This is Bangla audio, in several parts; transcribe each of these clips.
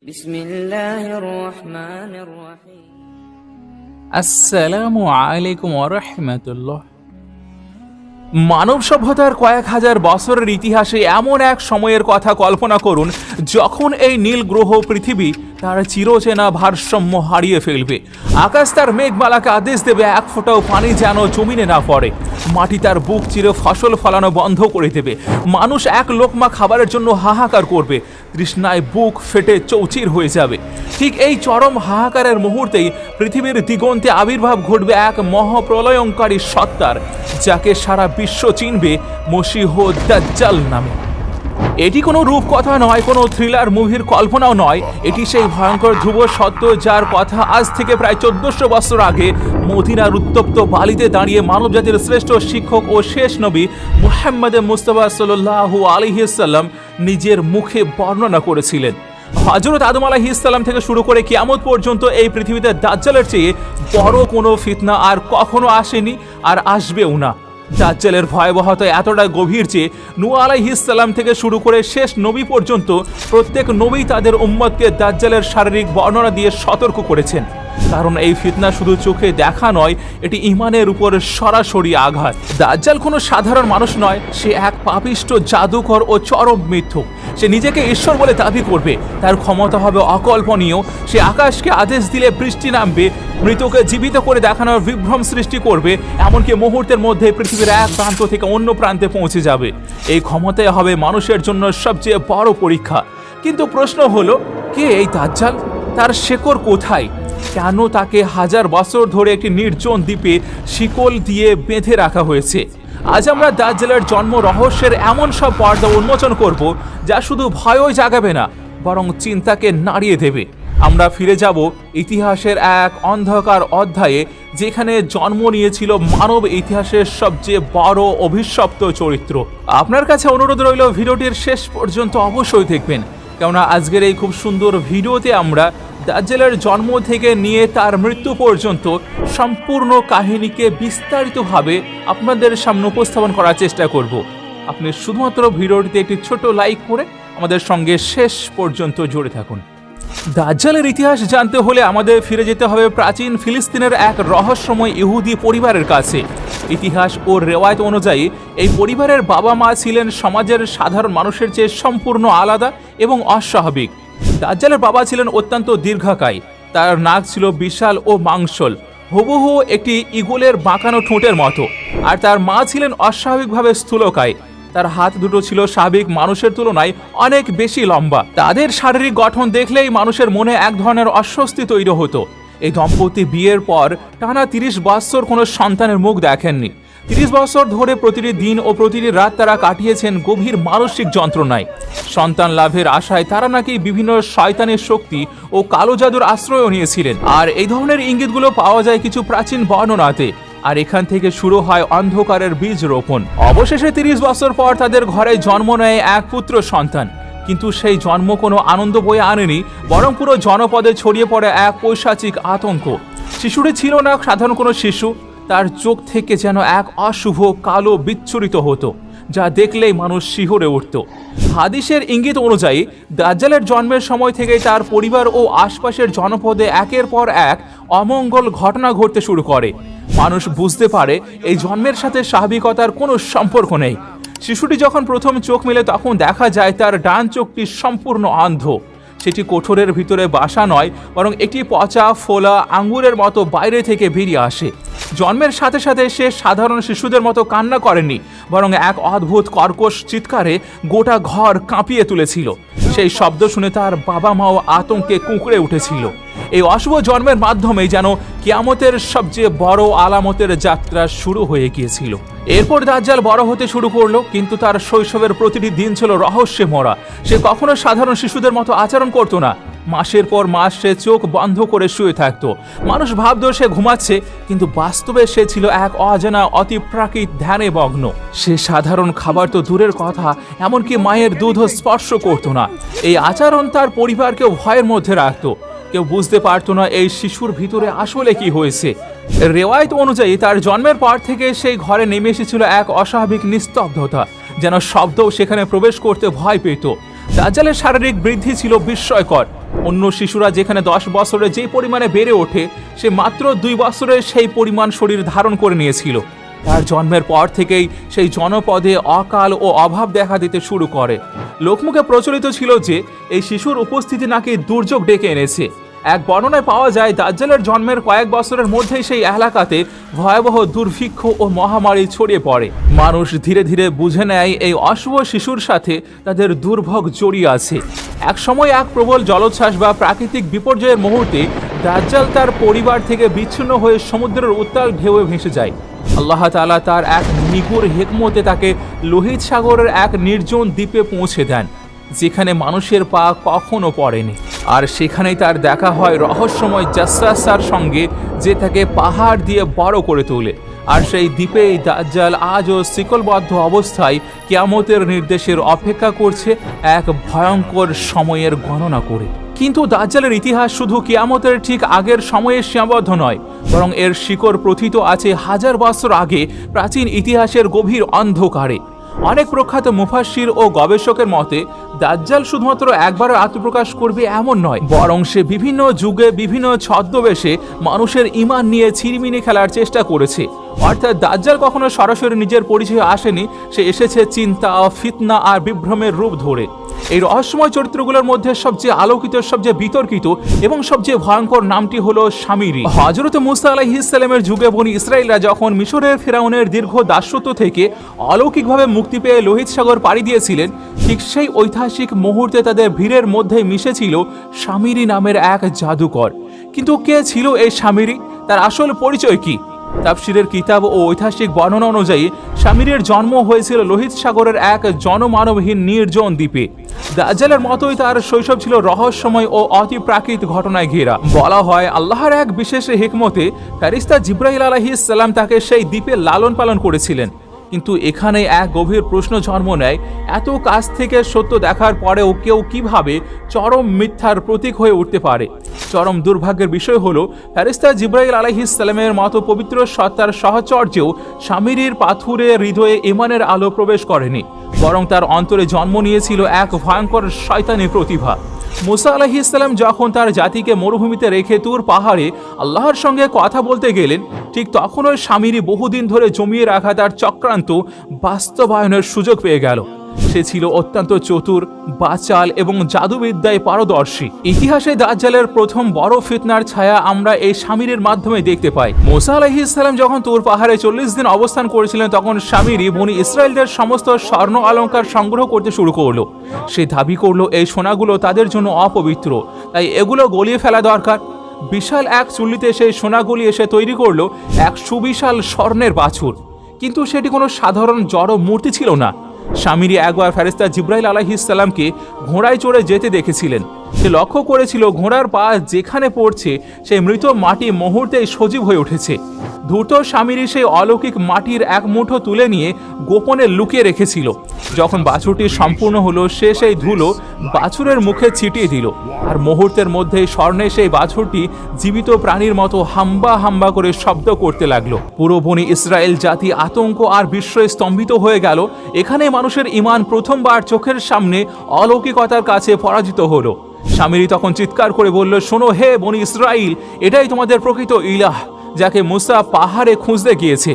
বিসমিল্লাহির রহমানির রহিম। আসসালামু আলাইকুম ওয়া রাহমাতুল্লাহ। মানব সভ্যতার কয়েক হাজার বছরের ইতিহাসে এমন এক সময়ের কথা কল্পনা করুন যখন এই নীল গ্রহ পৃথিবী তার চিরচেনা ভারসাম্য হারিয়ে ফেলবে। আকাশ তার মেঘমালাকে আদেশ দেবে এক ফোঁটাও পানি যেন জমিনে না পড়ে। মাটি তার বুক চিরে ফসল ফলানো বন্ধ করে দেবে। মানুষ এক লোকমা খাবারের জন্য হাহাকার করবে। তৃষ্ণায় বুক ফেটে চৌচির হয়ে যাবে। ঠিক এই চরম হাহাকারের মুহূর্তেই পৃথিবীর দিগন্তে আবির্ভাব ঘটবে এক মহাপ্রলয়ঙ্কারী সত্তার, যাকে সারা বিশ্ব চিনবে মসিহ দাজ্জাল নামে। এটি কোনো রূপকথা নয়, কোনো থ্রিলার মুভির কল্পনাও নয়। এটি সেই ভয়ঙ্কর ধ্রুব সত্য যার কথা আজ থেকে প্রায় 1400 বছর আগে মদিনার উত্তপ্ত বালিতে দাঁড়িয়ে মানবজাতির শ্রেষ্ঠ শিক্ষক ও শেষ নবী মুহাম্মদ মুস্তাফা সাল্লাল্লাহু আলাইহি সাল্লাম নিজের মুখে বর্ণনা করেছিলেন। হযরত আদম আলাইহিস সালাম থেকে শুরু করে কিয়ামত পর্যন্ত এই পৃথিবীতে দাজ্জালের চেয়ে বড় কোনো ফিতনা আর কখনো আসেনি, আর আসবেও না। দাজ্জালের ভয়াবহতা এতটা গভীর যে নূহ আলাইহিস সালাম থেকে শুরু করে শেষ নবী পর্যন্ত প্রত্যেক নবী তাদের উম্মতকে দাজ্জালের শারীরিক বর্ণনা দিয়ে সতর্ক করেছেন। কারণ এই ফিতনা শুধু চোখে দেখা নয়, এটি ঈমানের উপর সরাসরি আঘাত। দাজ্জাল কোনো সাধারণ মানুষ নয়, সে এক পাপিষ্ট জাদুকর ও চরম মিথ্যুক। সে নিজেকে ঈশ্বর বলে দাবি করবে, তার ক্ষমতা হবে অকল্পনীয়। সে আকাশকে আদেশ দিলে বৃষ্টি নামবে, মৃতকে জীবিত করে দেখানোর বিভ্রম সৃষ্টি করবে, এমনকি মুহূর্তের মধ্যে পৃথিবীর এক প্রান্ত থেকে অন্য প্রান্তে পৌঁছে যাবে। এই ক্ষমতাই হবে মানুষের জন্য সবচেয়ে বড় পরীক্ষা। কিন্তু প্রশ্ন হলো, কে এই দাজ্জাল? তার শেকড় কোথায়? কেন তাকে হাজার বছর ধরে একটি নির্জন দ্বীপে শিকল দিয়ে বেঁধে রাখা হয়েছে? আজ আমরা দাজ্জালের জন্ম রহস্যের এমন সব পর্দা উন্মোচন করব যা শুধু ভয়ই জাগাবে না, বরং চিন্তাকে নাড়িয়ে দেবে। আমরা ফিরে যাব ইতিহাসের এক অন্ধকার অধ্যায়ে, যেখানে জন্ম নিয়েছিল মানব ইতিহাসের সবচেয়ে বড় অভিশপ্ত চরিত্র। আপনার কাছে অনুরোধ রইল, ভিডিওটির শেষ পর্যন্ত অবশ্যই দেখবেন, কেননা আজকের এই খুব সুন্দর ভিডিওতে আমরা দাজ্জালের জন্ম থেকে নিয়ে তার মৃত্যু পর্যন্ত সম্পূর্ণ কাহিনীকে বিস্তারিতভাবে আপনাদের সামনে উপস্থাপন করার চেষ্টা করব। আপনি শুধুমাত্র ভিডিওটিতে একটি ছোট লাইক করে আমাদের সঙ্গে শেষ পর্যন্ত জুড়ে থাকুন। দাজ্জালের ইতিহাস জানতে হলে আমাদের ফিরে যেতে হবে প্রাচীন ফিলিস্তিনের এক রহস্যময় ইহুদি পরিবারের কাছে। ইতিহাস ও রেওয়ায়ত অনুযায়ী এই পরিবারের বাবা মা ছিলেন সমাজের সাধারণ মানুষের চেয়ে সম্পূর্ণ আলাদা এবং অস্বাভাবিক। দাজ্জালের বাবা ছিলেন অত্যন্ত দীর্ঘকায়, তার নাক ছিল বিশাল ও মাংসল, হুবহু একটি ঈগলের বাঁকানো ঠোঁটের মতো। আর তার মা ছিলেন অস্বাভাবিকভাবে স্থূলকায়, তার হাত দুটো ছিল স্বাভাবিক মানুষের তুলনায় অনেক বেশি লম্বা। তাদের শারীরিক গঠন দেখলেই মানুষের মনে এক ধরনের অস্বস্তি তৈরি হতো। এই দম্পতি বিয়ের পর টানা 30 বছর কোনো সন্তানের মুখ দেখেননি। 30 বছর ধরে প্রতিটি দিন ও প্রতিটি রাত তারা কাটিয়েছেন গভীর মানসিক যন্ত্রণায়। সন্তান লাভের আশায় তারা নাকি বিভিন্ন শয়তানের শক্তি ও কালো জাদুর আশ্রয়ও নিয়েছিলেন। আর এই ধরনের ইঙ্গিতগুলো পাওয়া যায় কিছু প্রাচীন বর্ণনাতে। আর এখান থেকে শুরু হয় অন্ধকারের বীজ রোপণ। অবশেষে 30 বছর পর তাদের ঘরে জন্ম নেয় এক পুত্র সন্তান। কিন্তু সেই জন্ম কোনো আনন্দ বয়ে আনেনি, বরং পুরো জনপদে ছড়িয়ে পড়ে এক পৈশাচিক আতঙ্ক। শিশুটি ছিল না সাধারণ কোনো শিশু, তার চোখ থেকে যেন এক অশুভ কালো বিচ্ছুরিত হতো, যা দেখলেই মানুষ শিহরে উঠত। হাদিসের ইঙ্গিত অনুযায়ী দাজ্জালের জন্মের সময় থেকেই তার পরিবার ও আশপাশের জনপদে একের পর এক অমঙ্গল ঘটনা ঘটতে শুরু করে। মানুষ বুঝতে পারে এই জন্মের সাথে স্বাভাবিকতার কোনো সম্পর্ক নেই। শিশুটি যখন প্রথম চোখ মেলে তখন দেখা যায় তার ডান চোখটি সম্পূর্ণ অন্ধ। সেটি কোঠরের ভিতরে বাসা নয়, বরং একটি পচা ফোলা আঙ্গুরের মতো বাইরে থেকে বেরিয়ে আসে। জন্মের সাথে সাথে সে সাধারণ শিশুদের মতো কান্না করেনি, বরং এক অদ্ভুত কর্কশ চিৎকারে গোটা ঘর কাঁপিয়ে তুলেছিল। সেই শব্দ শুনে তার বাবা মাও আতঙ্কে কুঁকড়ে উঠেছিল। এই অশুভ জন্মের মাধ্যমেই যেন কিয়ামতের সবচেয়ে বড় আলামতের যাত্রা শুরু হয়ে গিয়েছিল। এরপর দাজ্জাল বড় হতে শুরু করলো, কিন্তু তার শৈশবের প্রতিটি দিন ছিল রহস্যে মোড়া। সে কখনো সাধারণ শিশুদের মতো আচরণ করতো না। মাসের পর মাস সে চোখ বন্ধ করে শুয়ে থাকতো। মানুষ ভাবতো সে ঘুমাচ্ছে, কিন্তু বাস্তবে সে ছিল এক অজানা অতিপ্রাকৃত ধ্যানে মগ্ন। সে সাধারণ খাবার তো দূরের কথা, এমনকি মায়ের দুধও স্পর্শ করতো না। এই আচরণ তার পরিবারকেও ভয়ের মধ্যে রাখতো। কেউ বুঝতে পারতো না এই শিশুর ভিতরে আসলে কি হয়েছে। রেওয়ায়ত অনুযায়ী তার জন্মের পর থেকে সেই ঘরে নেমে এসেছিল এক অস্বাভাবিক নিস্তব্ধতা, যেন শব্দও সেখানে প্রবেশ করতে ভয় পেত। দাজ্জালের শারীরিক বৃদ্ধি ছিল বিস্ময়কর। অন্য শিশুরা যেখানে 10 বছরে যে পরিমাণে বেড়ে ওঠে, সে মাত্র 2 বছরে সেই পরিমাণ শরীর ধারণ করে নিয়েছিল। তার জন্মের পর থেকেই সেই জনপদে অকাল ও অভাব দেখা দিতে শুরু করে। লোকমুখে প্রচলিত ছিল যে এই শিশুর উপস্থিতি নাকি দুর্যোগ ডেকে এনেছে। এক বর্ণনায় পাওয়া যায় দাজ্জালের জন্মের কয়েক বছরের মধ্যেই সেই এলাকাতে ভয়াবহ দুর্ভিক্ষ ও মহামারী ছড়িয়ে পড়ে। মানুষ ধীরে ধীরে বুঝে নেয় এই অশুভ শিশুর সাথে তাদের দুর্ভোগ জড়িয়ে আছে। এক সময় এক প্রবল জলোচ্ছ্বাস বা প্রাকৃতিক বিপর্যয়ের মুহূর্তে দাজ্জাল তার পরিবার থেকে বিচ্ছিন্ন হয়ে সমুদ্রের উত্তাল ঢেউয়ে ভেসে যায়। আল্লাহ তাআলা তার এক নিগুড় হিকমতে তাকে লোহিত সাগরের এক নির্জন দ্বীপে পৌঁছে দেন, যেখানে মানুষের পা কখনো পড়েনি। আর সেখানেই তার দেখা হয় রহস্যময় জাসসাসার সঙ্গে, যে তাকে পাহাড় দিয়ে বড় করে তোলে। আর সেই দ্বীপেই দাজ্জাল আজও শিকলবদ্ধ অবস্থায় কিয়ামতের নির্দেশের অপেক্ষা করছে, এক ভয়ঙ্কর সময়ের গণনা করে। কিন্তু দাজ্জালের ইতিহাস শুধু কিয়ামতের ঠিক আগের সময়ে সীমাবদ্ধ নয়, বরং এর শিকড় প্রথিত আছে হাজার বছর আগে প্রাচীন ইতিহাসের গভীর অন্ধকারে। অনেক প্রখ্যাত মুফাসসির ও গবেষকের মতে দাজ্জাল শুধুমাত্র একবার আত্মপ্রকাশ করবে এমন নয়, বরং সে বিভিন্ন যুগে বিভিন্ন ছদ্মবেশে মানুষের ঈমান নিয়ে ছিনিমিনি খেলার চেষ্টা করেছে। অর্থাৎ দাজ্জাল কখনো সরাসরি নিজের পরিচয়ে আসেনি, সে এসেছে চিন্তা, ফিতনা আর বিভ্রমের রূপ ধরে। এই রহস্যময় চরিত্রগুলোর মধ্যে সবচেয়ে আলোকিত, সবচেয়ে বিতর্কিত এবং সবচেয়ে ভয়ঙ্কর নামটি হলো শামিরি। হযরত মুসা আলাইহিস সালামের যুগে বনি ইসরাইলরা যখন মিশরের ফিরাউনের দীর্ঘ দাসত্ব থেকে অলৌকিকভাবে মুক্তি পেয়ে লোহিত সাগর পাড়ি দিয়েছিলেন, ঠিক সেই ঐতিহাসিক মুহূর্তে তাদের ভিড়ের মধ্যে মিশেছিল শামিরি নামের এক জাদুকর। কিন্তু কে ছিল এই শামিরি? তার আসল পরিচয় কি? তাফসীরের কিতাব ও ঐতিহাসিক বর্ণনা অনুযায়ী শামিরের জন্ম হয়েছিল লোহিত সাগরের এক জনমানবহীন নির্জন দ্বীপে। দাজ্জালের মতোই তার শৈশব ছিল রহস্যময় ও অতিপ্রাকৃত ঘটনায় ঘেরা। বলা হয় আল্লাহর এক বিশেষ হিকমতে ফেরেশতা জিবরাইল আলাইহিস সালাম তাকে সেই দ্বীপে লালন পালন করেছিলেন। কিন্তু এখানে এক গভীর প্রশ্ন জন্ম নেয়, এত কাছ থেকে সত্য দেখার পরেও কেউ কিভাবে চরম মিথ্যার প্রতীক হয়ে উঠতে পারে? চরম দুর্ভাগ্যের বিষয় হলো ফেরেশতা জিবরাইল আলাইহিস সালামের মতো পবিত্র সত্তার সাহচর্যেও শামিরির পাথুরে হৃদয়ে ঈমানের আলো প্রবেশ করেনি, বরং তার অন্তরে জন্ম নিয়েছিল এক ভয়ঙ্কর শয়তানি প্রতিভা। মুসা আলাইহিস সালাম যখন তার জাতিকে মরুভূমিতে রেখে তুর পাহাড়ে আল্লাহর সঙ্গে কথা বলতে গেলেন, ঠিক তখনই শামিরি বহুদিন ধরে জমিয়ে রাখা তার চক্রান্ত বাস্তবায়নের সুযোগ পেয়ে গেল। সে ছিল অত্যন্ত চতুর, বাচাল এবং জাদুবিদ্যায় পারদর্শী। ইতিহাসে দাজ্জালের প্রথম বড় ফিতনার ছায়া আমরা এই শামিরের মাধ্যমে দেখতে পাই। মুসা আলাইহিস সালাম যখন তুর পাহাড়ে 40 দিন অবস্থান করেছিলেন, তখন শামিরি বনি ইসরাইলদের সমস্ত স্বর্ণ অলংকার সংগ্রহ করতে শুরু করলো। সে দাবি করলো এই সোনাগুলো তাদের জন্য অপবিত্র, তাই এগুলো গলিয়ে ফেলা দরকার। বিশাল এক চুল্লিতে সেই সোনা গলিয়ে এসে তৈরি করলো এক সুবিশাল স্বর্ণের বাছুর। কিন্তু সেটি কোনো সাধারণ জড় মূর্তি ছিল না। শামিরি একবার ফেরেশতা জিবরাইল আলাইহিস সালামকে ঘোড়ায় চড়ে যেতে দেখেছিলেন। সে লক্ষ্য করেছিল ঘোড়ার পা যেখানে পড়ছে সেই মৃত মাটি মুহূর্তেই সজীব হয়ে উঠেছে। দ্রুত শামিরি সেই অলৌকিক মাটির এক মুঠো তুলে নিয়ে গোপনে লুকিয়ে রেখেছিল। যখন বাছুরটি সম্পূর্ণ হলো, সে সেই ধুলো বাছুরের মুখে ছিটিয়ে দিল, আর মুহূর্তের মধ্যেই স্বর্ণে সেই বাছুরটি জীবিত প্রাণীর মতো হাম্বা হাম্বা করে শব্দ করতে লাগলো। পুরো বনি ইসরায়েল জাতি আতঙ্ক আর বিস্ময়ে স্তম্ভিত হয়ে গেল। এখানে মানুষের ঈমান প্রথমবার চোখের সামনে অলৌকিকতার কাছে পরাজিত হলো। শামিরি তখন চিৎকার করে বলল, শোনো হে বনি ইসরাইল, এটাই তোমাদের প্রকৃত ইলাহ, যাকে মুসা পাহাড়ে খুঁজতে গিয়েছে।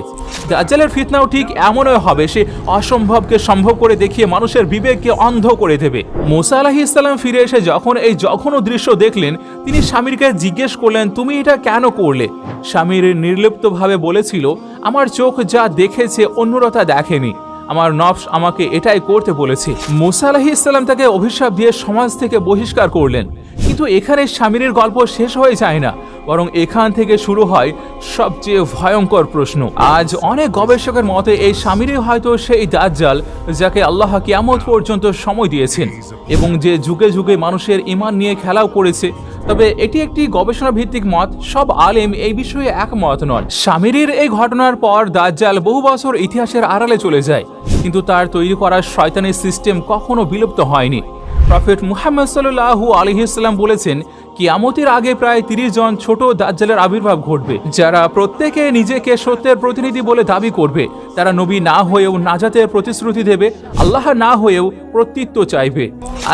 দাজ্জালের ফিতনাও ঠিক এমনই হবে, সে অসম্ভবকে সম্ভব করে দেখিয়ে মানুষের বিবেককে অন্ধ করে দেবে। মুসা আলাইহিস সালাম ফিরে এসে যখন এই জঘন্য দৃশ্য দেখলেন, তিনি শামিরকে জিজ্ঞেস করলেন, তুমি এটা কেন করলে? শামির নির্লিপ্তভাবে বলেছিল, আমার চোখ যা দেখেছে অন্যরা তা দেখেনি, আমার নফস আমাকে এটাই করতে বলেছে। মুসা আলাইহিস সালাম তাকে অভিশাপ দিয়ে সমাজ থেকে বহিষ্কার করলেন। কিন্তু এখানে শামিরের গল্প শেষ হয়ে যায় না, বরং এখান থেকে শুরু হয় সবচেয়ে ভয়ঙ্কর প্রশ্ন। আজ অনেক গবেষকের মতে এই শামিরি হয়তো সেই দাজ্জাল, যাকে আল্লাহ কিয়ামত পর্যন্ত সময় দিয়েছেন এবং যে যুগে যুগে মানুষের ঈমান নিয়ে খেলাও করেছে। তবে এটি একটি গবেষণা ভিত্তিক মত, সব আলেম এই বিষয়ে একমত নন। শামিরির এই ঘটনার পর দাজ্জাল বহু বছর ইতিহাসের আড়ালে চলে যায়, কিন্তু তার তৈরি করা শয়তানি সিস্টেম কখনো বিলুপ্ত হয়নি। প্রফেট মুহাম্মদ সাল্লাল্লাহু আলাইহি ওয়াসাল্লাম বলেছেন, কিয়ামতের আগে প্রায় 30 জন ছোট দাজ্জালের আবির্ভাব ঘটবে, যারা প্রত্যেকে নিজেকে সত্যের প্রতিনিধি বলে দাবি করবে। তারা নবী না হয়েও নাজাতের প্রতিশ্রুতি দেবে, আল্লাহ না হয়েও কর্তৃত্ব চাইবে।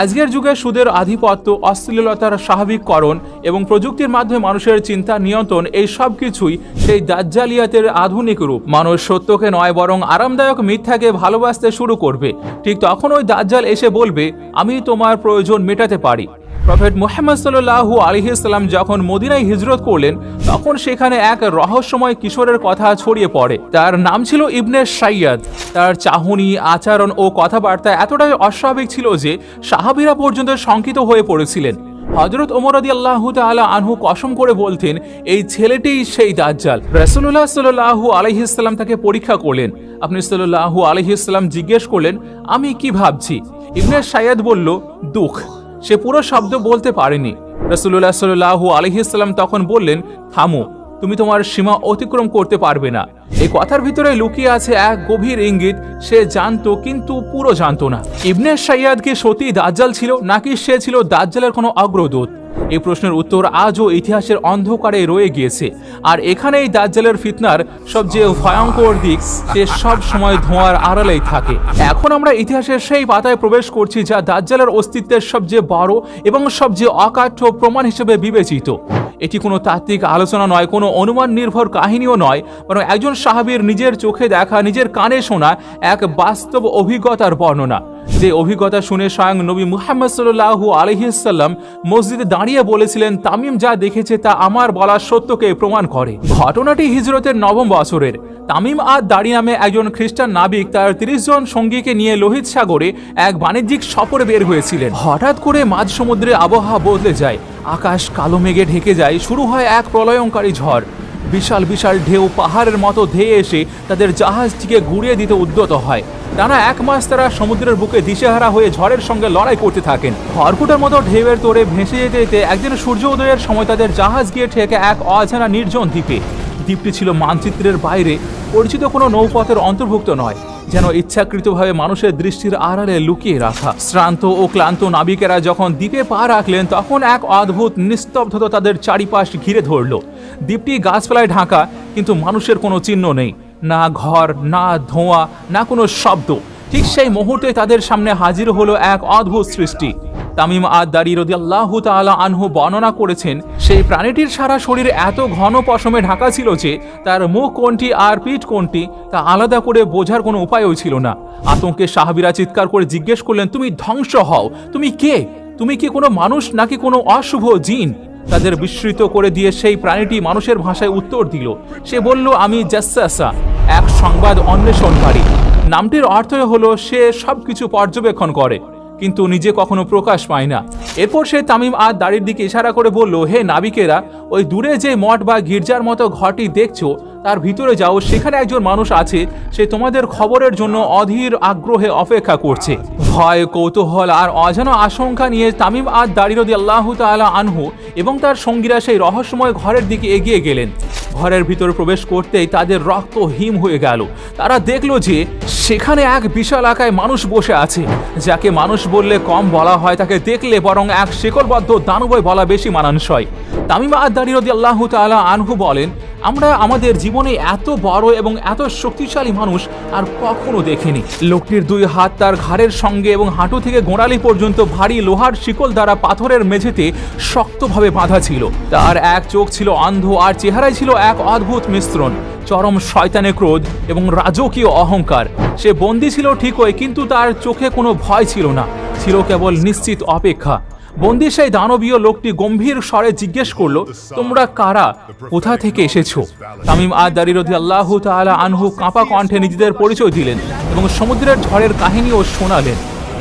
আজকের যুগে সুদের আধিপত্য, অশ্লীলতার স্বাভাবিককরণ এবং প্রযুক্তির মাধ্যমে মানুষের চিন্তা নিয়ন্ত্রণ, এই সব কিছুই সেই দাজ্জালিয়াতের আধুনিক রূপ। মানুষ সত্যকে নয় বরং আরামদায়ক মিথ্যাকে ভালোবাসতে শুরু করবে। ঠিক তখন ওই দাজ্জাল এসে বলবে, আমি তোমার প্রয়োজন মেটাতে পারি। প্রফেট মুহাম্মদ সাল্লাল্লাহু আলাইহি সাল্লাম যখন মদিনায় হিজরত করলেন, তখন সেখানে এক রহস্যময় কিশোরের কথা ছড়িয়ে পড়ে। তার নাম ছিল ইবনে সাইয়াদ। তার চাহনি, আচরণ ও কথাবার্তা এতটাই অস্বাভাবিক ছিল যে সাহাবীরা পর্যন্ত শঙ্কিত হয়ে পড়েছিলেন। হযরত ওমর রাদিয়াল্লাহু তাআলা আনহু কসম করে বলতেন, এই ছেলেটিই সেই দাজ্জাল। রাসূলুল্লাহ সাল্লাল্লাহু আলাইহি সাল্লাম তাকে পরীক্ষা করলেন। আপনি সাল্লাল্লাহু আলাইহি সাল্লাম জিজ্ঞেস করলেন, আমি কি ভাবছি? ইবনে সাইয়াদ বলল, দুঃখ। সে পুরো শব্দ বলতে পারেনি। রাসূলুল্লাহ সাল্লাল্লাহু আলাইহি সাল্লাম তখন বললেন, থামো, তুমি তোমার সীমা অতিক্রম করতে পারবে না। এই কথার ভিতরে লুকিয়ে আছে এক গভীর ইঙ্গিত। সে জানতো কিন্তু পুরো জানতো না। ইবনে সাইয়াদ কি সত্যি দাজ্জাল ছিল, নাকি সে ছিল দাজ্জালের কোনো অগ্রদূত? এই প্রশ্নের উত্তর আজও ইতিহাসের অন্ধকারে রয়ে গিয়েছে। আর এখানেই দাজ্জালের ফিতনার সবচেয়ে ভয়ঙ্কর দিক, সে সব সময় ধোঁয়ার আড়ালেই থাকে। এখন আমরা ইতিহাসের সেই পাতায় প্রবেশ করছি যা দাজ্জালের অস্তিত্বের সবচেয়ে বড় এবং সবচেয়ে অকাঠ্য প্রমাণ হিসেবে বিবেচিত। এটি কোনো তাত্ত্বিক আলোচনা নয়, কোনো অনুমান নির্ভর কাহিনীও নয়, বরং একজন সাহাবীর নিজের চোখে দেখা, নিজের কানে শোনা এক বাস্তব অভিজ্ঞতার বর্ণনা। যে অভিজ্ঞতা শুনে স্বয়ং নবী মুহাম্মদ সাল্লাল্লাহু আলাইহি সাল্লাম মসজিদে দাঁড়িয়ে বলেছিলেন, তামিম যা দেখেছে তা আমার বলা সত্যকে প্রমাণ করে। ঘটনাটি হিজরতের 9ম বছরের। তামিম আদ-দারি নামে একজন খ্রিস্টান নাবিক তার 30 জন সঙ্গীকে নিয়ে লোহিত সাগরে এক বাণিজ্যিক সফরে বের হয়েছিলেন। হঠাৎ করে মাঝ সমুদ্রের আবহাওয়া বদলে যায়, আকাশ কালো মেঘে ঢেকে যায়, শুরু হয় এক প্রলয়ঙ্কারী ঝড়। বিশাল বিশাল ঢেউ পাহাড়ের মতো ধেয়ে এসে তাদের জাহাজটিকে গুড়িয়ে দিতে উদ্যত হয়। টানা 1 মাস তারা সমুদ্রের বুকে দিশেহারা হয়ে ঝড়ের সঙ্গে লড়াই করতে থাকেন। খড়কুটার মতো ঢেউয়ের তোড়ে ভেসে যেতে যেতে একদিন সূর্য উদয়ের সময় তাদের জাহাজ গিয়ে ঠেকে এক অজানা নির্জন দ্বীপে। দ্বীপটি ছিল মানচিত্রের বাইরে, পরিচিত কোনো নৌপথের অন্তর্ভুক্ত নয়, যেন ইচ্ছাকৃতভাবে মানুষের দৃষ্টির আড়ালে লুকিয়ে রাখা। শ্রান্ত ও ক্লান্ত নাবিকেরা যখন দ্বীপে পা রাখলেন, তখন এক অদ্ভুত নিস্তব্ধতা তাদের চারিপাশ ঘিরে ধরল। দ্বীপটি গাছপালায় ঢাকা, কিন্তু মানুষের কোনো চিহ্ন নেই, না ঘর, না ধোঁয়া, না কোনো শব্দ। ঠিক সেই মুহূর্তে তাদের সামনে হাজির হলো এক অদ্ভুত সৃষ্টি। তামিম আদ-দারি রাদিয়াল্লাহু তাআলা আনহু বর্ণনা করেছেন, সেই প্রাণীটির সারা শরীর এত ঘন পশমে ঢাকা ছিল যে তার মুখ কোনটি আর পিঠ কোনটি তা আলাদা করে বোঝার কোনো উপায়ও ছিল না। আতঙ্কে সাহাবীরা চিৎকার করে জিজ্ঞেস করলেন, তুমি ধ্বংস হও, তুমি কে? তুমি কি কোনো মানুষ নাকি কোনো অশুভ জিন? তাদের বিস্মৃত করে দিয়ে সেই প্রাণীটি মানুষের ভাষায় উত্তর দিল। সে বলল, আমি জাসসাসা, এক সংবাদ অন্বেষণকারী। নামটির অর্থই হলো সে সবকিছু পর্যবেক্ষণ করে, কিন্তু নিজে কখনো প্রকাশ পায় না। এরপর সে তামিম আদ-দারির দিকে ইশারা করে বলল, হে নাবিকেরা, ওই দূরে যে মঠ বা গির্জার মতো ঘরটি দেখছো, তার ভিতরে যাও। সেখানে একজন মানুষ আছে, সে তোমাদের খবরের জন্য অধীর আগ্রহে অপেক্ষা করছে। ভয়, কৌতূহল আর অজানা আশঙ্কা নিয়ে তামিম আদ-দারি রাদিয়াল্লাহু তাআলা আনহু এবং তার সঙ্গীরা সেই রহস্যময় ঘরের দিকে এগিয়ে গেলেন। ঘরের ভিতরে প্রবেশ করতেই তাদের রক্ত হিম হয়ে গেল। তারা দেখলো যে সেখানে এক বিশাল আকায় মানুষ বসে আছে। যাকে মানুষ বললে কম বলা হয়, তাকে দেখলে বরং এক শিকলবদ্ধ দানবই বলা বেশি মানানসই। তামিম আদ-দারি রাদিয়াল্লাহু তাআলা আনহু বলেন, আমরা আমাদের জীবনে এত বড় এবং এত শক্তিশালী মানুষ আর কখনো দেখিনি। লোকটির 2 হাত তার ঘাড়ের সঙ্গে এবং হাঁটু থেকে গোড়ালি পর্যন্ত ভারী লোহার শিকল দ্বারা পাথরের মেঝেতে শক্তভাবে বাঁধা ছিল। তার এক চোখ ছিল অন্ধ, আর চেহারায় ছিল এক অদ্ভুত মিশ্রণ, চরম শয়তানে ক্রোধ এবং রাজকীয় অহংকার। সে বন্দী ছিল ঠিকই, কিন্তু তার চোখে কোনো ভয় ছিল না, ছিল কেবল নিশ্চিত অপেক্ষা। বন্দী সেই দানবীয় লোকটি গম্ভীর স্বরে জিজ্ঞেস করলো, তোমরা কারা, কোথা থেকে এসেছো? তামিম আদ-দারি রাদিয়াল্লাহু তাআলা আনহু কাঁপা কণ্ঠে নিজেদের পরিচয় দিলেন এবং সমুদ্রের ঝড়ের কাহিনীও শোনালেন।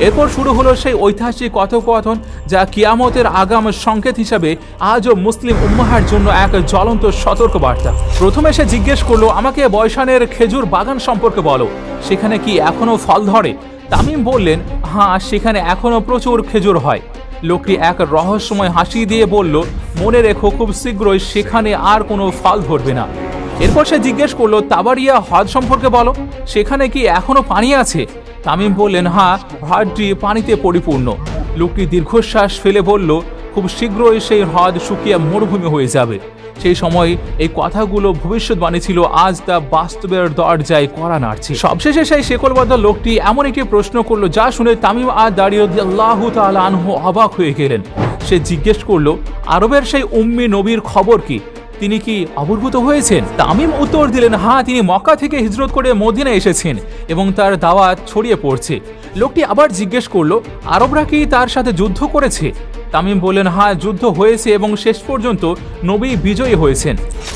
এরপর শুরু হলো সেই ঐতিহাসিক কথোপকথন, যা কিয়ামতের আগাম সংকেত হিসাবে আজও মুসলিম উম্মাহর জন্য এক জ্বলন্ত সতর্কবার্তা। প্রথমে সে জিজ্ঞেস করলো, আমাকে বয়সানের খেজুর বাগান সম্পর্কে বলো, সেখানে কি এখনো ফল ধরে? তামিম বললেন, হ্যাঁ, সেখানে এখনো প্রচুর খেজুর হয়। লোকটি এক রহস্যময় হাসি দিয়ে বলল, মনে রেখো, খুব শীঘ্রই সেখানে আর কোনো ফল ধরবে না। এরপর সে জিজ্ঞেস করলো, তাবারিয়া হ্রদ সম্পর্কে বলো, সেখানে কি এখনো পানি আছে? তামিম বললেন, হ্যাঁ, হ্রদটি পানিতে পরিপূর্ণ। লোকটি দীর্ঘশ্বাস ফেলে বলল, খুব শীঘ্রই সেই হ্রদ শুকিয়ে মরুভূমি হয়ে যাবে। সেই সময় এই কথাগুলো ভবিষ্যৎবাণী ছিল, আজ তা বাস্তবের দরজায় কড়া নাড়ছে। সবশেষে সেই শেকলবদ্ধ লোকটি এমন একটি প্রশ্ন করলো যা শুনে তামিম আদ-দারি রাদিয়াল্লাহু তাআলা আনহু অবাক হয়ে গেলেন। সে জিজ্ঞেস করলো, আরবের সেই উম্মি নবীর খবর কি? তিনি কি অবহিত হয়েছেন? তামিম উত্তর দিলেন, হ্যাঁ, তিনি মক্কা থেকে হিজরত করে মদিনায় এসেছেন এবং তার দাওয়াত ছড়িয়ে পড়ছে। লোকটি আবার জিজ্ঞেস করলো, আরবরা কি তার সাথে যুদ্ধ করেছে? তামিম বললেন, হ্যাঁ, যুদ্ধ হয়েছে এবং শেষ পর্যন্ত নবী বিজয়ী হয়েছেন।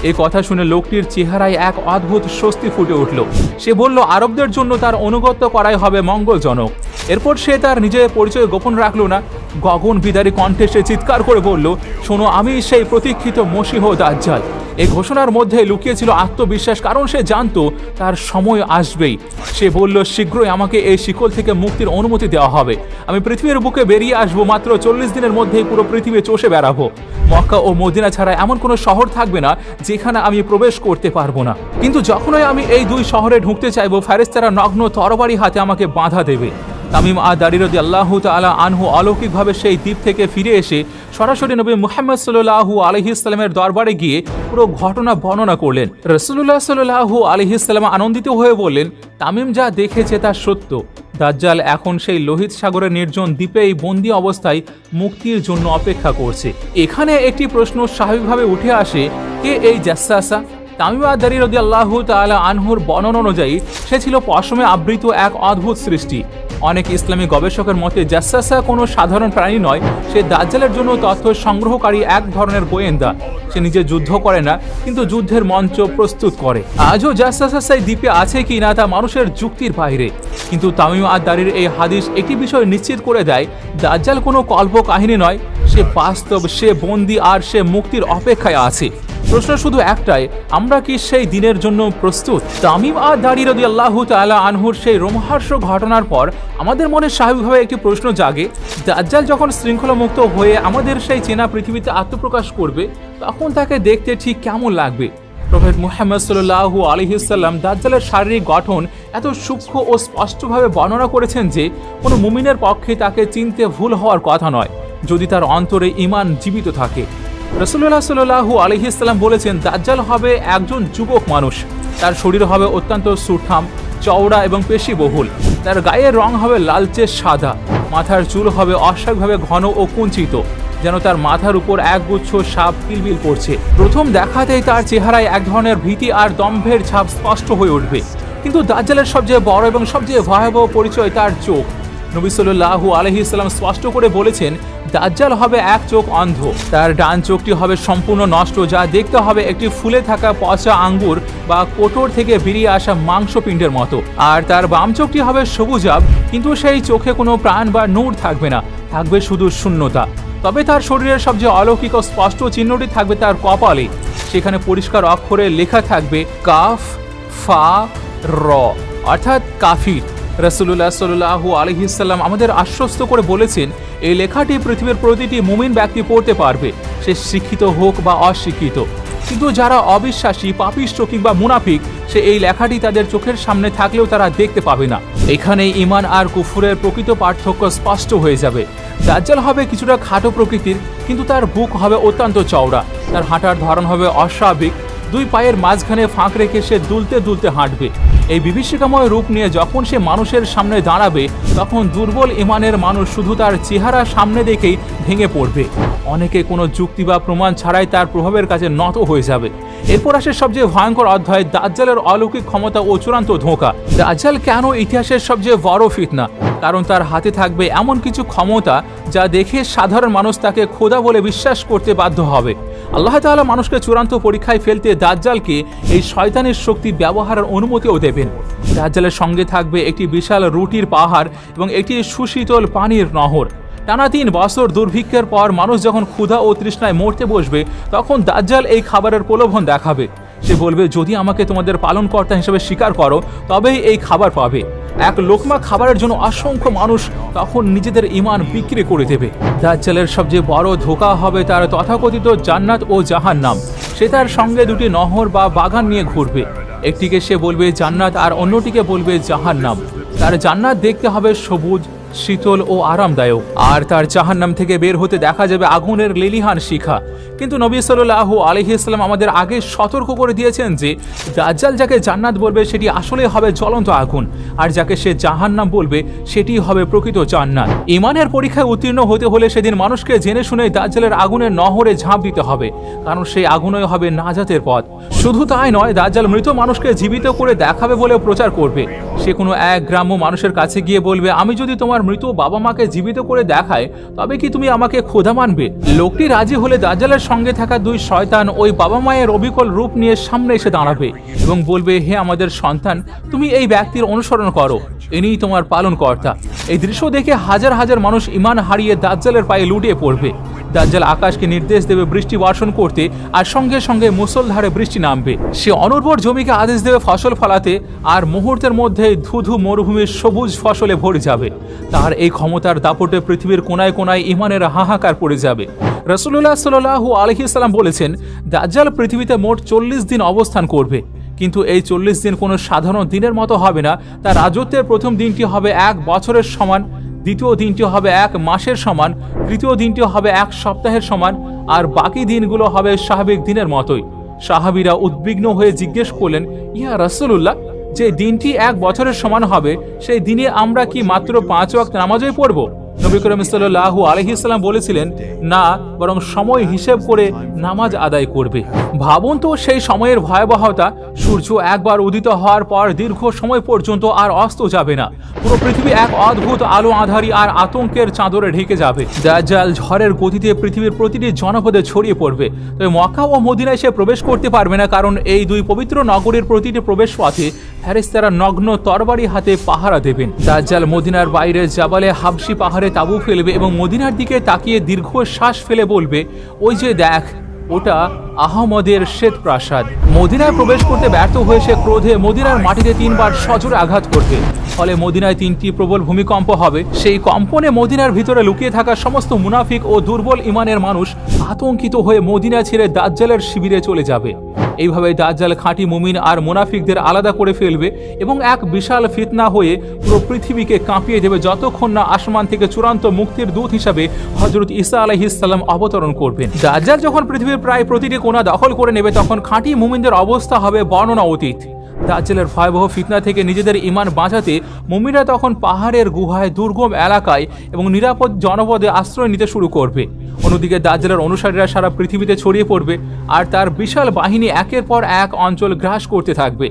এই কথা শুনে লোকটির চেহারায় এক অদ্ভুত স্বস্তি ফুটে উঠল। সে বলল, আরবদের জন্য তার অনুগত্য করাই হবে মঙ্গলজনক। এরপর সে তার নিজের পরিচয় গোপন রাখল না। গগন বিদারী কণ্ঠে সে চিৎকার করে বলল, শোনো, আমি সেই প্রতীক্ষিত মসীহ দাজ্জাল। এই ঘোষণার মধ্যে লুকিয়েছিল আত্মবিশ্বাস, কারণ সে জানতো তার সময় আসবেই। সে বলল, শীঘ্রই আমাকে এই শিকল থেকে মুক্তির অনুমতি দেওয়া হবে। আমি পৃথিবীর বুকে বেরিয়ে আসবো, মাত্র 40 দিনের মধ্যেই পুরো পৃথিবী চষে বেড়াবো। মক্কা ও মদিনা ছাড়া এমন কোনো শহর থাকবে না যেখানে আমি প্রবেশ করতে পারবো না। কিন্তু যখনই আমি এই দুই শহরে ঢুকতে চাইবো, ফেরেশতারা নগ্ন তরবারি হাতে আমাকে বাধা দেবে। তামিম আদ-দারি রাদিয়াল্লাহু তাআলা আনহু অলৌকিকভাবে সেই দ্বীপ থেকে ফিরে এসে সরাসরি নবী মুহাম্মদ সাল্লাল্লাহু আলাইহি সাল্লামের দরবারে গিয়ে পুরো ঘটনা বর্ণনা করলেন। রাসূলুল্লাহ সাল্লাল্লাহু আলাইহি সাল্লাম আনন্দিত হয়ে বললেন, তামিম যা দেখেছে তা সত্য। দাজ্জাল এখন সেই লোহিত সাগরের নির্জন দ্বীপেই বন্দী অবস্থায় মুক্তির জন্য অপেক্ষা করছে। এখানে একটি প্রশ্ন স্বাভাবিকভাবে উঠে আসে, কে এই জাসসাসা? তামিম আদ-দারি রাদিয়াল্লাহু তাআলা আনহুর বর্ণনা অনুযায়ী সে ছিল পশমে আবৃত এক অদ্ভুত সৃষ্টি। অনেক ইসলামী গবেষকের মতে জাসসাসা কোনো সাধারণ প্রাণী নয়, সে দাজ্জালের জন্য তথ্য সংগ্রহকারী এক ধরনের গোয়েন্দা। সে নিজে যুদ্ধ করে না, কিন্তু যুদ্ধের মঞ্চ প্রস্তুত করে। আজও জাসসাসা সেই দ্বীপে আছে কি না তা মানুষের যুক্তির বাইরে, কিন্তু তামিম আদ-দারির এই হাদিস একটি বিষয় নিশ্চিত করে দেয়, দাজ্জাল কোনো কল্প কাহিনী নয়, সে বাস্তব, সে বন্দী আর সে মুক্তির অপেক্ষায় আছে। প্রশ্ন শুধু একটাই, আমরা কি সেই দিনের জন্য প্রস্তুত? তামিম আদ-দারি রাদিয়াল্লাহু তাআলা আনহুর সেই রোমহর্ষক ঘটনার পর আমাদের মনে স্বাভাবিকভাবে একটি প্রশ্ন জাগে, দাজ্জাল যখন শৃঙ্খলামুক্ত হয়ে আমাদের সেই চেনা পৃথিবীতে আত্মপ্রকাশ করবে, তখন তাকে দেখতে ঠিক কেমন লাগবে? প্রফেট মুহাম্মদ সাল্লাল্লাহু আলাইহি সাল্লাম দাজ্জালের শারীরিক গঠন এত সূক্ষ্ম ও স্পষ্টভাবে বর্ণনা করেছেন যে কোনো মুমিনের পক্ষে তাকে চিনতে ভুল হওয়ার কথা নয়, যদি তার অন্তরে ঈমান জীবিত থাকে। রাসূলুল্লাহ সাল্লাল্লাহু আলাইহি সাল্লাম বলেছেন, দাজ্জাল হবে একজন যুবক মানুষ। তার শরীর হবে অত্যন্ত সুঠাম, চওড়া এবং পেশিবহুল। তার গায়ের রং হবে লালচে সাদা। মাথার চুল হবে অস্বাভাবিকভাবে ঘন ও কুঞ্চিত, যেন তার মাথার উপর একগুচ্ছ সাপ কিলবিল করছে। প্রথম দেখাতেই তার চেহারায় এক ধরনের ভীতি আর দম্ভের ছাপ স্পষ্ট হয়ে উঠবে। কিন্তু দাজ্জালের সবচেয়ে বড় এবং সবচেয়ে ভয়াবহ পরিচয় তার চোখ। নবী সাল্লাল্লাহু আলাইহি সাল্লাম স্পষ্ট করে বলেছেন, দাজ্জাল হবে এক চোখ অন্ধ। তার ডান চোখটি হবে সম্পূর্ণ নষ্ট, যা দেখতে হবে একটি ফুলে থাকা পচা আঙ্গুর বা কোটর থেকে বেরিয়ে আসা মাংসপিণ্ডের মতো। আর তার বাম চোখটি হবে সবুজাভ, কিন্তু সেই চোখে কোনো প্রাণ বা নূর থাকবে না, থাকবে শুধু শূন্যতা। তবে তার শরীরের সবচেয়ে অলৌকিক ও স্পষ্ট চিহ্নটি থাকবে তার কপালে। সেখানে পরিষ্কার অক্ষরে লেখা থাকবে কাফ ফা র, অর্থাৎ কাফির। রাসূলুল্লাহ সাল্লাল্লাহু আলাইহি সাল্লাম আমাদের আশ্বস্ত করে বলেছেন, এই লেখাটি পৃথিবীর প্রতিটি মুমিন ব্যক্তি পড়তে পারবে, সে শিক্ষিত হোক বা অশিক্ষিত। কিন্তু যারা অবিশ্বাসী, পাপিষ্ঠ কিংবা মুনাফিক, সে এই লেখাটি তাদের চোখের সামনে থাকলেও তারা দেখতে পাবে না। এখানেই ঈমান আর কুফরের প্রকৃত পার্থক্য স্পষ্ট হয়ে যাবে। দাজ্জাল হবে কিছুটা খাটো প্রকৃতির, কিন্তু তার বুক হবে অত্যন্ত চওড়া। তার হাঁটার ধরন হবে অস্বাভাবিক। দুই পায়ের মাঝখানে ফাঁক রেখে সে দুলতে দুলতে হাঁটবে। এই বিভীষিকাময় রূপ নিয়ে যখন সে মানুষের সামনে দাঁড়াবে, তখন দুর্বল ঈমানের মানুষ শুধু তার চেহারা সামনে দেখেই ভেঙে পড়বে। অনেকে কোনো যুক্তি বা প্রমাণ ছাড়াই তার প্রভাবের কাছে নত হয়ে যাবে। এরপর আসে সবচেয়ে ভয়ঙ্কর অধ্যায়, দাজ্জালের অলৌকিক ক্ষমতা ও চূড়ান্ত ধোঁকা। দাজ্জাল কেন ইতিহাসের সবচেয়ে বড় ফিতনা? কারণ তার হাতে থাকবে এমন কিছু ক্ষমতা যা দেখে সাধারণ মানুষ তাকে খোদা বলে বিশ্বাস করতে বাধ্য হবে। আল্লাহ তাআলা মানুষকে চূড়ান্ত পরীক্ষায় ফেলতে দাজ্জালকে এই শয়তানের শক্তি ব্যবহারের অনুমতিও দেবেন। দাজ্জালের সঙ্গে থাকবে একটি বিশাল রুটির পাহাড় এবং একটি সুশীতল পানির নহর। টানা 3 বছর দুর্ভিক্ষের পর মানুষ যখন ক্ষুধা ও তৃষ্ণায় মরতে বসবে, তখন দাজ্জাল এই খাবারের প্রলোভন দেখাবে। সে বলবে, যদি আমাকে তোমাদের পালনকর্তা হিসেবে স্বীকার করো, তবেই এই খাবার পাবে। এক লোকমা খাবারের জন্য অসংখ্য মানুষ তখন নিজেদের ঈমান বিক্রি করে দেবে। দাজ্জালের সবচেয়ে বড় ধোঁকা হবে তার তথাকথিত জান্নাত ও জাহান্নাম। সে তার সঙ্গে 2টি নহর বা বাগান নিয়ে ঘুরবে। একটিকে সে বলবে জান্নাত আর অন্যটিকে বলবে জাহান্নাম। তার জান্নাত দেখতে হবে সবুজ, শীতল ও আরামদায়ক, আর তার জাহান্নাম থেকে বের হতে দেখা যাবে আগুনের লেলিহান শিখা। কিন্তু নবী সাল্লাল্লাহু আলাইহি ওয়াসাল্লাম আমাদের আগে সতর্ক করে দিয়েছেন যে দাজ্জাল যাকে জান্নাত বলবে সেটি আসলে হবে জ্বলন্ত আগুন, আর যাকে সে জাহান্নাম বলবে সেটি হবে প্রকৃত জান্নাত। ঈমানের পরীক্ষায় উত্তীর্ণ হতে হলে সেদিন মানুষকে জেনে শুনে দাজ্জালের আগুনের নহরে ঝাঁপ দিতে হবে, কারণ সেই আগুনই হবে নাজাতের পথ। শুধু তাই নয়, দাজ্জাল মৃত মানুষকে জীবিত করে দেখাবে বলেও প্রচার করবে। সে কোনো এক গ্রাম্য মানুষের কাছে গিয়ে বলবে, আমি যদি তোমার মৃত বাবা মাকে জীবিত করে দেখায় তবে কি তুমি আমাকে খোদা মানবে? লোকটি রাজি হলে দাজ্জালের সঙ্গে থাকা দুই শয়তান ওই বাবা মায়ের অবিকল রূপ নিয়ে সামনে এসে দাঁড়াবে এবং বলবে, হে আমাদের সন্তান, তুমি এই ব্যক্তির অনুসরণ করো, ইনিই তোমার পালনকর্তা। এই দৃশ্য দেখে হাজার হাজার মানুষ ঈমান হারিয়ে দাজ্জালের পায়ে লুটিয়ে পড়বে। দাজ্জাল আকাশকে নির্দেশ দেবে বৃষ্টি বর্ষণ করতে, আর সঙ্গে সঙ্গে মুষলধারে বৃষ্টি নামবে। সে অনুর্বর জমিকে আদেশ দেবে ফসল ফলাতে, আর মুহূর্তের মধ্যে ধুধু মরুভূমির সবুজ ফসলে ভরে যাবে। তার এই ক্ষমতার দাপটে পৃথিবীর কোনায় কোনায় ঈমানের হাহাকার পড়ে যাবে। রাসূলুল্লাহ সাল্লাল্লাহু আলাইহি ওয়াসাল্লাম বলেছেন, দাজ্জাল পৃথিবীতে মোট 40 দিন অবস্থান করবে, কিন্তু এই 40 দিন কোনো সাধারণ দিনের মতো হবে না। তার রাজত্বের প্রথম দিনটি হবে 1 বছরের সমান, দ্বিতীয় দিনটি হবে 1 মাসের সমান, তৃতীয় দিনটি হবে 1 সপ্তাহের সমান, আর বাকি দিনগুলো হবে স্বাভাবিক দিনের মতোই। সাহাবীরা উদ্বিগ্ন হয়ে জিজ্ঞেস করলেন, ইয়া রাসূলুল্লাহ, যে দিনটি 1 বছরের সমান হবে সেই দিনে আমরা কি মাত্র 5 ওয়াক্ত নামাজই পড়ব? নবী করিম সাল্লাল্লাহু আলাইহি ওয়াসাল্লাম বলেছিলেন, না, বরং সময় হিসেব করে নামাজ আদায় করবে। ভাবুন তো সেই সময়ের ভয়াবহতা। সূর্য একবার উদিত হওয়ার পর দীর্ঘ সময় পর্যন্ত আর অস্ত যাবে না। পুরো পৃথিবী এক অদ্ভুত আলো আঁধারি আর আতঙ্কের চাদরে ঢেকে যাবে। দাজ্জাল ঝড়ের গতিতে পৃথিবীর প্রতিটি জনপদে ছড়িয়ে পড়বে। তবে মক্কা ও মদিনায় সে প্রবেশ করতে পারবে না, কারণ এই দুই পবিত্র নগরীর প্রতিটি প্রবেশ পথে ফেরেশতারা নগ্ন তরবারি হাতে পাহারা দেবেন। দাজ্জাল মদিনার বাইরে জাবালে হাবশি পাহাড়ে তাঁবু ফেলবে এবং মদিনার দিকে তাকিয়ে দীর্ঘ শ্বাস ফেলে বলবে, ওই যে দেখ, ওটা আহমদের শ্বেত প্রাসাদ। মদিনায় প্রবেশ করতে ব্যর্থ হয়ে সে ক্রোধে মদিনার মাটিতে 3 বার সজোরে আঘাত করবে। ফলে মদিনায় 3টি প্রবল ভূমিকম্প হবে। সেই কম্পনে মদিনার ভিতরে লুকিয়ে থাকা সমস্ত মুনাফিক ও দুর্বল ঈমানের মানুষ আতঙ্কিত হয়ে মদিনা ছেড়ে দাজ্জালের শিবিরে চলে যাবে। এইভাবে দাজ্জাল খাঁটি মুমিন আর মুনাফিকদের আলাদা করে ফেলবে এবং এক বিশাল ফিতনা হয়ে পুরো পৃথিবীকে কাঁপিয়ে দেবে, যতক্ষণ না আসমান থেকে চূড়ান্ত মুক্তির দূত হিসাবে হযরত ঈসা আলাইহিস সালাম অবতরণ করবেন। দাজ্জাল যখন পৃথিবীর প্রায় প্রতিটি কোণা দখল করে নেবে, তখন খাঁটি মুমিনদের অবস্থা হবে বর্ণনা অতীত। দাজ্জালের ভয়াবহ ফিতনা থেকে নিজেদের ঈমান বাঁচাতে মুমিনরা তখন পাহাড়ের গুহায়, দুর্গম এলাকায় এবং নিরাপদ জনপদে আশ্রয় নিতে শুরু করবে। অন্যদিকে দাজ্জালের অনুসারীরা সারা পৃথিবীতে ছড়িয়ে পড়বে, আর তার বিশাল বাহিনী একের পর এক অঞ্চল গ্রাস করতে থাকবে।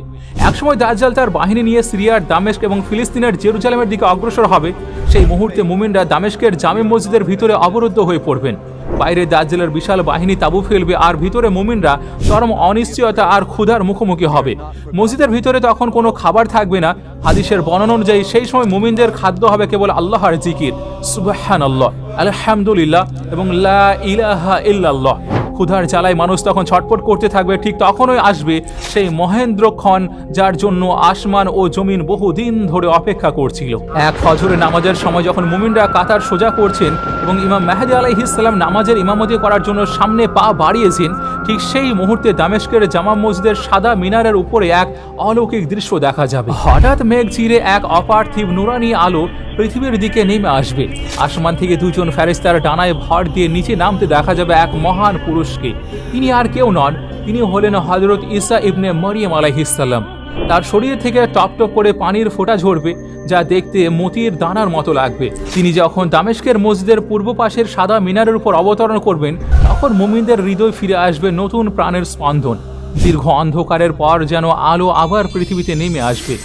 একসময় দাজ্জাল তার বাহিনী নিয়ে সিরিয়ার দামেস্ক এবং ফিলিস্তিনের জেরুজালেমের দিকে অগ্রসর হবে। সেই মুহূর্তে মুমিনরা দামেস্কের জামে মসজিদের ভিতরে অবরুদ্ধ হয়ে পড়বেন। বাইরে দাজ্জালের বিশাল বাহিনী তাঁবু ফেলবে, আর ভিতরে মুমিনরা চরম অনিশ্চয়তা আর ক্ষুধার মুখোমুখি হবে। মসজিদের ভিতরে তখন কোনো খাবার থাকবে না। হাদিসের বর্ণনা অনুযায়ী সেই সময় মুমিনদের খাদ্য হবে কেবল আল্লাহর জিকির, সুবহানাল্লাহ, আলহামদুলিল্লাহ এবং লা ইলাহা ইল্লাল্লাহ। ক্ষুধার জ্বালায় মানুষ তখন ছটফট করতে থাকবে। ঠিক তখনই আসবে সেই মহেন্দ্রক্ষণ, যার জন্য আসমান ও জমিন বহুদিন ধরে অপেক্ষা করছিল। এক ফজরের নামাজের সময় যখন মুমিনরা কাতার সোজা করছেন এবং ইমাম মেহেদী আলাইহিস সালাম নামাজের ইমামতি করার জন্য সামনে পা বাড়িয়েছেন, ঠিক সেই মুহূর্তে দামেস্কের জামা মসজিদের সাদা মিনারের উপরে এক অলৌকিক দৃশ্য দেখা যাবে। হঠাৎ মেঘ চিরে এক অপার্থিব নুরানি আলো পৃথিবীর দিকে নেমে আসবে। আসমান থেকে 2 জন ফেরেশতার ডানায় ভর দিয়ে নিচে নামতে দেখা যাবে এক মহান পুরুষকে। তিনি আর কেউ নন, তিনি হলেন হযরত ঈসা ইবনে মরিয়ম আলাইহিস সালাম। তার শরীর থেকে টপ টপ করে পানির ফোঁটা ঝরবে, যা দেখতে মতির দানার মতো লাগবে। তিনি যখন দামেস্কের মসজিদের পূর্ব পাশের সাদা মিনারের উপর অবতরণ করবেন, তখন মুমিনদের হৃদয় ফিরে আসবে নতুন প্রাণের স্পন্দন। দীর্ঘ অন্ধকারের পর যেন আলো আবার পৃথিবীতে নেমে আসবে।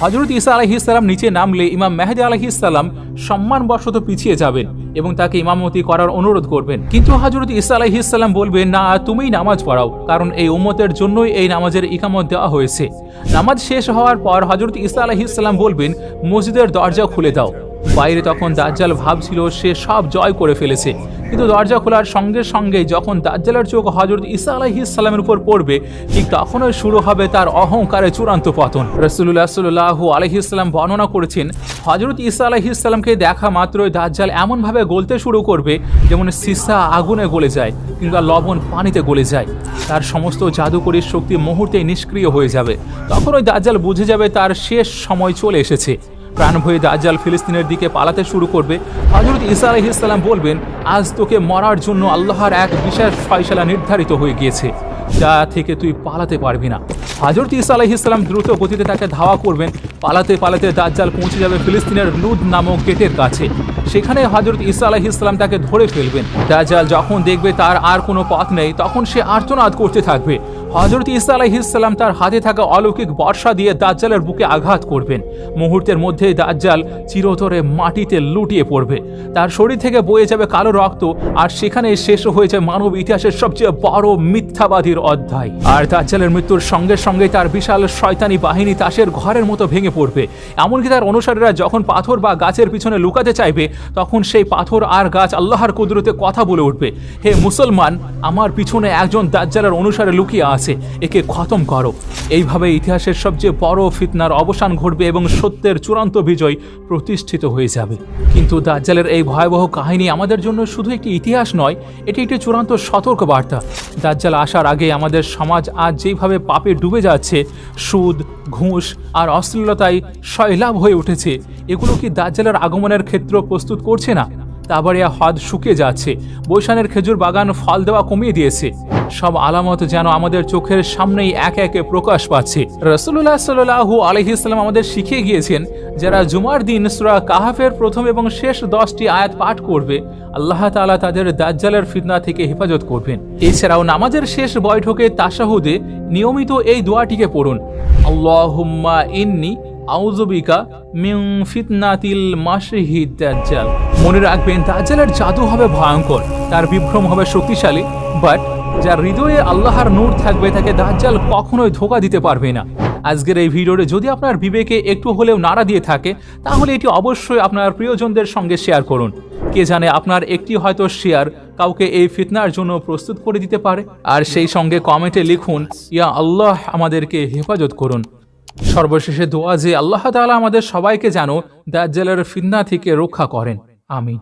হযরত ঈসা আলাইহিস সালাম নিচে নামলে ইমাম মেহেদী আলাইহিস সালাম সম্মানবশত পিছিয়ে যাবেন এবং তাকে ইমামতি করার অনুরোধ করবেন। কিন্তু হযরত ঈসা আলাইহিস সালাম বলবেন, না, তুমিই নামাজ পড়াও, কারণ এই উম্মতের জন্যই এই নামাজের ইকামত দেওয়া হয়েছে। নামাজ শেষ হওয়ার পর হযরত ঈসা আলাইহিস সালাম বলবেন, মসজিদের দরজা খুলে দাও। বাইরে তখন দাজ্জাল ভাবছিল সে সব জয় করে ফেলেছে, কিন্তু দরজা খোলার সঙ্গে সঙ্গে যখন দাজ্জালের চোখ হযরত ঈসা আলাইহিস সালামের উপর পড়বে, ঠিক তখনই শুরু হবে তার অহংকারের চূড়ান্ত পতন। রাসূলুল্লাহ সাল্লাল্লাহু আলাইহি ওয়াসাল্লাম বর্ণনা করেছেন, হযরত ঈসা আলাইহিস সালামকে দেখা মাত্রই দাজ্জাল এমনভাবে গলতে শুরু করবে যেমন সীসা আগুনে গলে যায় কিংবা লবণ পানিতে গলে যায়। তার সমস্ত জাদুকরী শক্তি মুহূর্তেই নিষ্ক্রিয় হয়ে যাবে। তখন ওই দাজ্জাল বুঝে যাবে তার শেষ সময় চলে এসেছে। প্রাণ ভয়ে দাজ্জাল ফিলিস্তিনের দিকে পালাতে শুরু করবে। হযরত ঈসা আলাইহিস সালাম বলবেন, আজ তোকে মরার জন্য আল্লাহর এক বিশেষ ফয়সালা নির্ধারিত হয়ে গিয়েছে, যা থেকে তুই পালাতে পারবি না। হযরত ঈসা আলাইহিস সালাম দ্রুত গতিতে তাকে ধাওয়া করবেন। পালাতে পালাতে দাজ্জাল পৌঁছে যাবে ফিলিস্তিনের লুদ নামক গেটের কাছে। সেখানে হযরত ঈসা আলাইহিস সালাম তাকে ধরে ফেলবেন। দাজ্জাল যখন দেখবে তার আর কোনো পথ নেই, তখন সে আর্তনাদ করতে থাকবে। হযরত ঈসা আলাইহিস সালাম তার হাতে থাকা অলৌকিক বর্ষা দিয়ে দাজ্জালের বুকে আঘাত করবেন। মুহূর্তের মধ্যেই দাজ্জাল চিরতরে মাটিতে লুটিয়ে পড়বে। তার শরীর থেকে বয়ে যাবে কালো রক্ত, আর সেখানে শেষ হয়ে যায় মানব ইতিহাসের সবচেয়ে বড় মিথ্যাবাদীর অধ্যায়। আর দাজ্জালের মৃত্যুর সঙ্গে সঙ্গে তার বিশাল শয়তানি বাহিনী তাসের ঘরের মতো ভেঙে পড়বে। এমনকি তার অনুসারীরা যখন পাথর বা গাছের পিছনে লুকাতে চাইবে, তখন সেই পাথর আর গাছ আল্লাহর কুদরতে কথা বলে উঠবে, হে মুসলমান, আমার পিছনে একজন দাজ্জালের অনুসারে লুকিয়ে আছে, একে খতম করো। এইভাবে ইতিহাসের সবচেয়ে বড় ফিতনার অবসান ঘটবে এবং সত্যের চূড়ান্ত বিজয় প্রতিষ্ঠিত হয়ে যাবে। কিন্তু দাজ্জালের এই ভয়াবহ কাহিনী আমাদের জন্য শুধু একটি ইতিহাস নয়, এটি একটি চূড়ান্ত সতর্ক বার্তা। দাজ্জাল আসার আগে আমাদের সমাজ আজ যেভাবে পাপে ডুবে যাচ্ছে, সুদ, ঘুষ আর অশ্লীলতায় সয়লাভ হয়ে উঠেছে, এগুলো কি দাজ্জালের আগমনের ক্ষেত্র প্রস্তুত করছে না? তাবারিয়া হ্রদ শুকিয়ে যাচ্ছে, বৈশানের খেজুর বাগান ফল দেওয়া কমিয়ে দিয়েছে। সব আলামত যেন আমাদের চোখের সামনেই একে একে প্রকাশ পাচ্ছে। রাসূলুল্লাহ সাল্লাল্লাহু আলাইহি ওয়াসাল্লাম আমাদের শিখিয়ে গিয়েছেন, যারা জুমার দিন সূরা কাহাফের প্রথম এবং শেষ 10টি আয়াত পাঠ করবে, আল্লাহ তাআলা তাদের দাজ্জালের ফিতনা থেকে হেফাজত করবেন। এছাড়াও নামাজের শেষ বৈঠকে তাশাহুদে নিয়মিত এই দোয়াটিকে পড়ুন, আল্লাহুম্মা ইন্নী আউযু বিকা মিন ফিতনাতিল মাসিহিদ দাজ্জাল। মনে রাখবেন, দাজ্জালের জাদু হবে ভয়ঙ্কর, তার বিভ্রম হবে শক্তিশালী, বাট যার হৃদয়ে আল্লাহর নূর থাকবে তাকে দাজ্জাল কখনোই ধোঁকা দিতে পারবে না। আজকের এই ভিডিওতে যদি আপনার বিবেকে একটু হলেও নাড়া দিয়ে থাকে, তাহলে এটি অবশ্যই আপনার প্রিয়জনদের সঙ্গে শেয়ার করুন। কে জানে, আপনার একটি হয়তো শেয়ার কাউকে এই ফিতনার জন্য প্রস্তুত করে দিতে পারে। আর সেই সঙ্গে কমেন্টে লিখুন, ইয়া আল্লাহ, আমাদেরকে হেফাজত করুন। সর্বশেষে দোয়া যে আল্লাহ তাআলা আমাদের সবাইকে যেন দাজ্জালের ফিতনা থেকে রক্ষা করেন। আমিন।